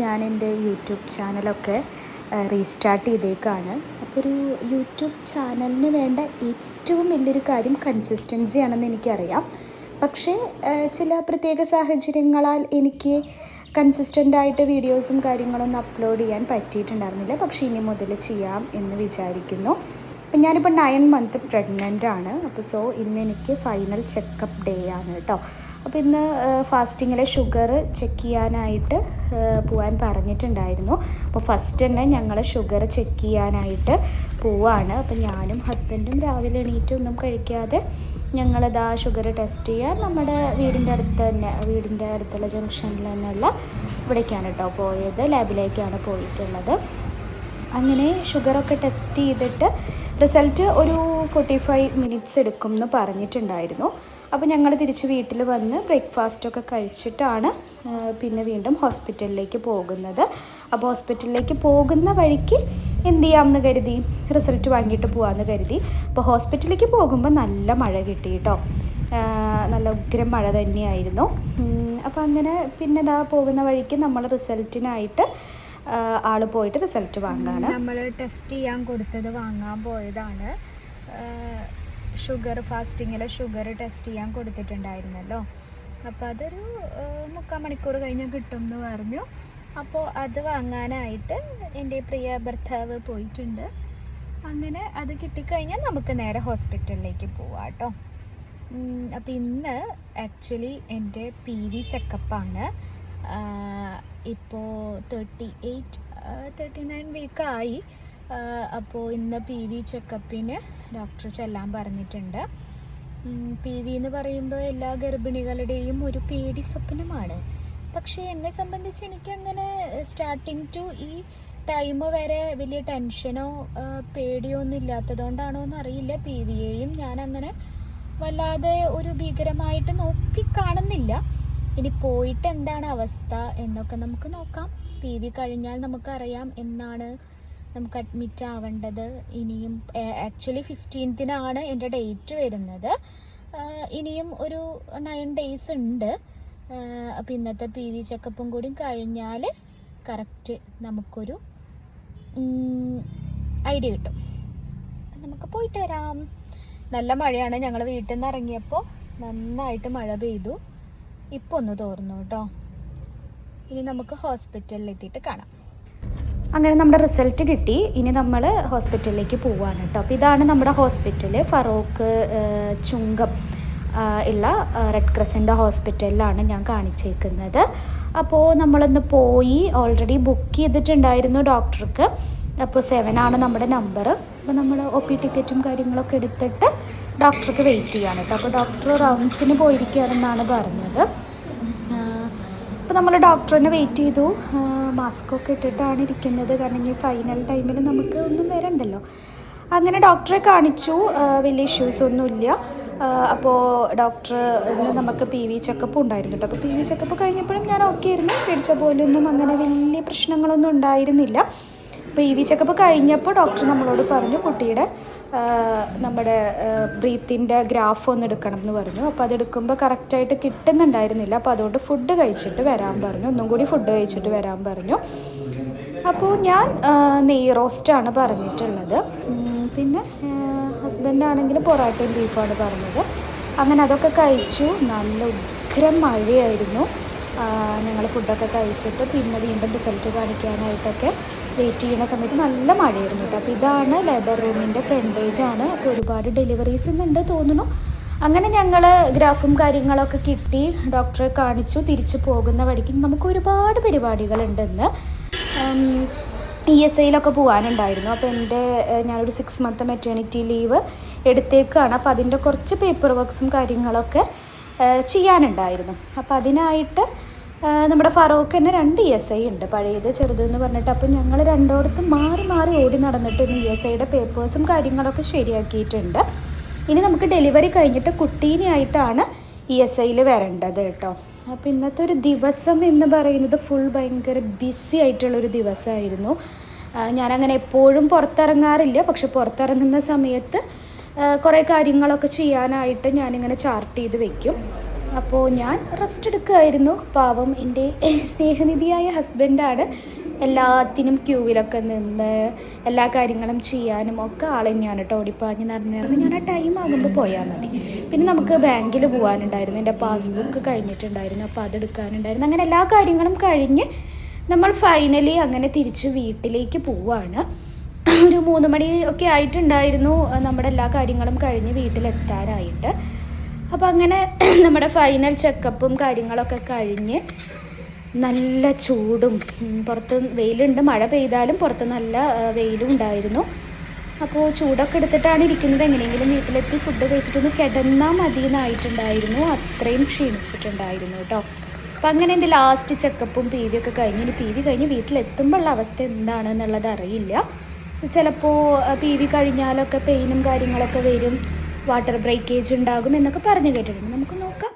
ഞാൻ എൻ്റെ യൂട്യൂബ് ചാനലൊക്കെ റീസ്റ്റാർട്ട് ചെയ്തേക്കാണ്. അപ്പോൾ ഒരു യൂട്യൂബ് ചാനലിന് വേണ്ട ഏറ്റവും വലിയൊരു കാര്യം കൺസിസ്റ്റൻസി ആണെന്ന് എനിക്കറിയാം. പക്ഷേ ചില പ്രത്യേക സാഹചര്യങ്ങളാൽ എനിക്ക് കൺസിസ്റ്റൻ്റായിട്ട് വീഡിയോസും കാര്യങ്ങളൊന്നും അപ്ലോഡ് ചെയ്യാൻ പറ്റിയിട്ടുണ്ടായിരുന്നില്ല. പക്ഷേ ഇനി മുതൽ ചെയ്യാം എന്ന് വിചാരിക്കുന്നു. അപ്പം ഞാനിപ്പോൾ 9 മന്ത് പ്രഗ്നൻ്റ് ആണ്. അപ്പോൾ ഇന്ന് എനിക്ക് ഫൈനൽ ചെക്കപ്പ് ഡേ ആണ് കേട്ടോ. അപ്പോൾ ഇന്ന് ഫാസ്റ്റിങ്ങിലെ ഷുഗർ ചെക്ക് ചെയ്യാനായിട്ട് പോകാൻ പറഞ്ഞിട്ടുണ്ടായിരുന്നു. അപ്പോൾ ഫസ്റ്റ് തന്നെ ഞങ്ങൾ ഷുഗർ ചെക്ക് ചെയ്യാനായിട്ട് പോവാണ്. അപ്പോൾ ഞാനും ഹസ്ബൻഡും രാവിലെ എണീറ്റൊന്നും കഴിക്കാതെ ഞങ്ങളിതാ ഷുഗർ ടെസ്റ്റ് ചെയ്യാൻ നമ്മുടെ വീടിൻ്റെ അടുത്തുള്ള ജംഗ്ഷനിൽ തന്നെയുള്ള ഇവിടേക്കാണ് കേട്ടോ പോയത്. ലാബിലേക്കാണ് പോയിട്ടുള്ളത്. അങ്ങനെ ഷുഗറൊക്കെ ടെസ്റ്റ് ചെയ്തിട്ട് റിസൾട്ട് ഒരു 45 മിനിറ്റ്സ് എടുക്കും എന്ന് പറഞ്ഞിട്ടുണ്ടായിരുന്നു. അപ്പോൾ ഞങ്ങൾ തിരിച്ച് വീട്ടിൽ വന്ന് ബ്രേക്ക്ഫാസ്റ്റൊക്കെ കഴിച്ചിട്ടാണ് പിന്നെ വീണ്ടും ഹോസ്പിറ്റലിലേക്ക് പോകുന്നത്. അപ്പോൾ ഹോസ്പിറ്റലിലേക്ക് പോകുന്ന വഴിക്ക് എന്ത് ചെയ്യാമെന്ന് കരുതി, റിസൾട്ട് വാങ്ങിയിട്ട് പോകാമെന്ന് കരുതി. അപ്പോൾ ഹോസ്പിറ്റലിലേക്ക് പോകുമ്പോൾ നല്ല മഴ കിട്ടി കേട്ടോ. നല്ല ഉഗ്രം മഴ തന്നെയായിരുന്നു. അപ്പോൾ അങ്ങനെ പിന്നെ പോകുന്ന വഴിക്ക് നമ്മൾ റിസൾട്ടിനായിട്ട് ആൾ പോയിട്ട് റിസൾട്ട് വാങ്ങാണ്. നമ്മൾ ടെസ്റ്റ് ചെയ്യാൻ കൊടുത്തത് വാങ്ങാൻ പോയതാണ്. ഫാസ്റ്റിങ്ങിലെ ഷുഗർ ടെസ്റ്റ് ചെയ്യാൻ കൊടുത്തിട്ടുണ്ടായിരുന്നല്ലോ. അപ്പോൾ അതൊരു 3/4 മണിക്കൂർ കഴിഞ്ഞാൽ കിട്ടും എന്ന് പറഞ്ഞു. അപ്പോൾ അത് വാങ്ങാനായിട്ട് എൻ്റെ പ്രിയ ഭർത്താവ് പോയിട്ടുണ്ട്. അങ്ങനെ അത് കിട്ടിക്കഴിഞ്ഞാൽ നമുക്ക് നേരെ ഹോസ്പിറ്റലിലേക്ക് പോവാം കേട്ടോ. അപ്പോൾ ഇന്ന് ആക്ച്വലി എൻ്റെ PV ചെക്കപ്പാണ്. ഇപ്പോൾ 39 വീക്കായി. അപ്പോൾ ഇന്ന് PV ചെക്കപ്പിന് ഡോക്ടർ ചെല്ലാൻ പറഞ്ഞിട്ടുണ്ട്. PV എന്ന് പറയുമ്പോൾ എല്ലാ ഗർഭിണികളുടെയും ഒരു പേടി സ്വപ്നമാണ്. പക്ഷേ എന്നെ സംബന്ധിച്ച് എനിക്കങ്ങനെ സ്റ്റാർട്ടിങ് ടു ഈ ടൈം വരെ വലിയ ടെൻഷനോ പേടിയോ ഒന്നും ഇല്ലാത്തതുകൊണ്ടാണോ എന്നറിയില്ല. PVയെയും ഞാൻ അങ്ങനെ വല്ലാതെ ഒരു ഭീകരമായിട്ട് നോക്കി കാണുന്നില്ല. ഇനി പോയിട്ട് എന്താണ് അവസ്ഥ എന്നൊക്കെ നമുക്ക് നോക്കാം. PV കഴിഞ്ഞാൽ നമുക്കറിയാം എന്നാണ് നമുക്ക് അഡ്മിറ്റ് ആവേണ്ടത്. ഇനിയും ആക്ച്വലി 15-നാണ് എൻ്റെ ഡേറ്റ് വരുന്നത്. ഇനിയും ഒരു 9 ഡേയ്സ് ഉണ്ട്. അപ്പം ഇന്നത്തെ PV ചെക്കപ്പും കൂടി കഴിഞ്ഞാൽ കറക്റ്റ് നമുക്കൊരു ഐഡിയ കിട്ടും. നമുക്ക് പോയിട്ട് വരാം. നല്ല മഴയാണ്. ഞങ്ങൾ വീട്ടിൽ നിന്ന് ഇറങ്ങിയപ്പോൾ നന്നായിട്ട് മഴ പെയ്തു. ഇപ്പോൾ ഒന്ന് തോർന്നു കേട്ടോ. ഇനി നമുക്ക് ഹോസ്പിറ്റലിൽ എത്തിയിട്ട് കാണാം. അങ്ങനെ നമ്മുടെ റിസൾട്ട് കിട്ടി. ഇനി നമ്മൾ ഹോസ്പിറ്റലിലേക്ക് പോവുകയാണ് കേട്ടോ. അപ്പോൾ ഇതാണ് നമ്മുടെ ഹോസ്പിറ്റൽ. ഫറോക്ക് ചുങ്കം ഉള്ള റെഡ് ക്രസൻ്റ് ഹോസ്പിറ്റലിലാണ് ഞാൻ കാണിച്ചേക്കുന്നത്. അപ്പോൾ നമ്മളിന്ന് പോയി ഓൾറെഡി ബുക്ക് ചെയ്തിട്ടുണ്ടായിരുന്നു ഡോക്ടർക്ക്. അപ്പോൾ 7 ആണ് നമ്മുടെ നമ്പർ. അപ്പോൾ നമ്മൾ OP ടിക്കറ്റും കാര്യങ്ങളൊക്കെ എടുത്തിട്ട് ഡോക്ടർക്ക് വെയിറ്റ് ചെയ്യാണ് കേട്ടോ. അപ്പോൾ ഡോക്ടർ റൗണ്ട്സിന് പോയിരിക്കുകയാണെന്നാണ് പറഞ്ഞത്. അപ്പോൾ നമ്മൾ ഡോക്ടറിനെ വെയിറ്റ് ചെയ്തു. മാസ്കൊക്കെ ഇട്ടിട്ടാണ് ഇരിക്കുന്നത്. കാരണം ഇനി ഫൈനൽ ടൈമിൽ നമുക്ക് ഒന്നും വരണ്ടല്ലോ. അങ്ങനെ ഡോക്ടറെ കാണിച്ചു. വലിയ ഇഷ്യൂസ് ഒന്നുമില്ല. അപ്പോൾ ഡോക്ടർ നമുക്ക് PV ചെക്കപ്പ് ഉണ്ടായിരുന്നു കേട്ടോ. അപ്പോൾ PV ചെക്കപ്പ് കഴിഞ്ഞപ്പോഴും ഞാൻ ഓക്കെ ആയിരുന്നു. പേടിച്ച പോലൊന്നും അങ്ങനെ വലിയ പ്രശ്നങ്ങളൊന്നും ഉണ്ടായിരുന്നില്ല. PV ചെക്കപ്പ് കഴിഞ്ഞപ്പോൾ ഡോക്ടർ നമ്മളോട് പറഞ്ഞു കുട്ടിയുടെ നമ്മുടെ ബ്രീത്തിൻ്റെ ഗ്രാഫ് ഒന്ന് എടുക്കണം എന്ന് പറഞ്ഞു. അപ്പോൾ അതെടുക്കുമ്പോൾ കറക്റ്റായിട്ട് കിട്ടുന്നുണ്ടായിരുന്നില്ല. അപ്പോൾ അതുകൊണ്ട് ഫുഡ് കഴിച്ചിട്ട് വരാൻ പറഞ്ഞു. ഒന്നും കൂടി ഫുഡ് കഴിച്ചിട്ട് വരാൻ പറഞ്ഞു. അപ്പോൾ ഞാൻ നെയ്യ് റോസ്റ്റാണ് പറഞ്ഞിട്ടുള്ളത്. പിന്നെ ഹസ്ബൻഡാണെങ്കിൽ പൊറാട്ടയും ബീഫാണ് പറഞ്ഞത്. അങ്ങനെ അതൊക്കെ കഴിച്ചു. നല്ല ഉഗ്രം മഴയായിരുന്നു. ഞങ്ങൾ ഫുഡൊക്കെ കഴിച്ചിട്ട് പിന്നെ വീണ്ടും റിസൾട്ട് കാണിക്കാനായിട്ടൊക്കെ വെയിറ്റ് ചെയ്യുന്ന സമയത്ത് നല്ല മഴയായിരുന്നു കേട്ടോ. അപ്പോൾ ഇതാണ് ലേബർ റൂമിൻ്റെ ഫ്രണ്ടേജാണ്. അപ്പോൾ ഒരുപാട് ഡെലിവറീസ് ഉണ്ട് തോന്നുന്നു. അങ്ങനെ ഞങ്ങൾ ഗ്രാഫും കാര്യങ്ങളൊക്കെ കിട്ടി. ഡോക്ടറെ കാണിച്ചു. തിരിച്ചു പോകുന്ന വഴിക്ക് നമുക്ക് ഒരുപാട് പരിപാടികളുണ്ടെന്ന്. ESIയിലൊക്കെ പോകാനുണ്ടായിരുന്നു. അപ്പോൾ ഞാനൊരു 6 മന്ത് മെറ്റേണിറ്റി ലീവ് എടുത്തേക്കാണ്. അപ്പോൾ അതിൻ്റെ കുറച്ച് പേപ്പർ വർക്ക്സും കാര്യങ്ങളൊക്കെ ചെയ്യാനുണ്ടായിരുന്നു. അപ്പോൾ അതിനായിട്ട് നമ്മുടെ ഫറോക്ക് തന്നെ 2 ESI ഉണ്ട്, പഴയത് ചെറുതെന്ന് പറഞ്ഞിട്ട്. അപ്പോൾ ഞങ്ങൾ രണ്ടോടത്തും മാറി മാറി ഓടി നടന്നിട്ട് ESIയുടെ പേപ്പേഴ്സും കാര്യങ്ങളൊക്കെ ശരിയാക്കിയിട്ടുണ്ട്. ഇനി നമുക്ക് ഡെലിവറി കഴിഞ്ഞിട്ട് കുട്ടീനെയായിട്ടാണ് ESIയിൽ വരേണ്ടത് കേട്ടോ. അപ്പോൾ ഇന്നത്തെ ഒരു ദിവസം എന്ന് പറയുന്നത് ഭയങ്കര ബിസി ആയിട്ടുള്ളൊരു ദിവസമായിരുന്നു. ഞാനങ്ങനെ എപ്പോഴും പുറത്തിറങ്ങാറില്ല. പക്ഷെ പുറത്തിറങ്ങുന്ന സമയത്ത് കുറേ കാര്യങ്ങളൊക്കെ ചെയ്യാനായിട്ട് ഞാനിങ്ങനെ ചാർട്ട് ചെയ്ത് വെക്കും. അപ്പോൾ ഞാൻ റെസ്റ്റ് എടുക്കുമായിരുന്നു. പാവം എൻ്റെ സ്നേഹനിധിയായ ഹസ്ബൻഡാണ് എല്ലാത്തിനും ക്യൂവിലൊക്കെ നിന്ന് എല്ലാ കാര്യങ്ങളും ചെയ്യാനും ഒക്കെ ആൾ തന്നെയാണ് കേട്ടോ. ഓടിപ്പാഞ്ഞ് നടന്നിരുന്നു. ഞാൻ ആ ടൈം ആകുമ്പോൾ പോയാൽ മതി. പിന്നെ നമുക്ക് ബാങ്കിൽ പോകാനുണ്ടായിരുന്നു, എൻ്റെ പാസ്ബുക്ക് കഴിഞ്ഞിട്ടുണ്ടായിരുന്നു, അപ്പോൾ അതെടുക്കാനുണ്ടായിരുന്നു. അങ്ങനെ എല്ലാ കാര്യങ്ങളും കഴിഞ്ഞ് നമ്മൾ ഫൈനലി അങ്ങനെ തിരിച്ച് വീട്ടിലേക്ക് പോവുകയാണ്. ഒരു 3 മണി ഒക്കെ ആയിട്ടുണ്ടായിരുന്നു നമ്മുടെ എല്ലാ കാര്യങ്ങളും കഴിഞ്ഞ് വീട്ടിലെത്താനായിട്ട്. അപ്പോൾ അങ്ങനെ നമ്മുടെ ഫൈനൽ ചെക്കപ്പും കാര്യങ്ങളൊക്കെ കഴിഞ്ഞ് നല്ല ചൂടും, പുറത്ത് വെയിലുണ്ട്, മഴ പെയ്താലും പുറത്ത് നല്ല വെയിലും ഉണ്ടായിരുന്നു. അപ്പോൾ ചൂടൊക്കെ എടുത്തിട്ടാണ് ഇരിക്കുന്നത്. എങ്ങനെയെങ്കിലും വീട്ടിലെത്തി ഫുഡ് കഴിച്ചിട്ടൊന്ന് കിടന്നാൽ മതി എന്നായിട്ടുണ്ടായിരുന്നു. അത്രയും ക്ഷീണിച്ചിട്ടുണ്ടായിരുന്നു കേട്ടോ. അപ്പം അങ്ങനെ എൻ്റെ ലാസ്റ്റ് ചെക്കപ്പും PV ഒക്കെ കഴിഞ്ഞ്, ഇനി PV കഴിഞ്ഞ് വീട്ടിലെത്തുമ്പോഴുള്ള അവസ്ഥ എന്താണെന്നുള്ളത് അറിയില്ല. ചിലപ്പോൾ PV കഴിഞ്ഞാലൊക്കെ പെയിനും കാര്യങ്ങളൊക്കെ വരും, വാട്ടർ ബ്രേക്കേജ് ഉണ്ടാകും എന്നൊക്കെ പറഞ്ഞു കേട്ടിട്ടുണ്ട്. നമുക്ക് നോക്കാം.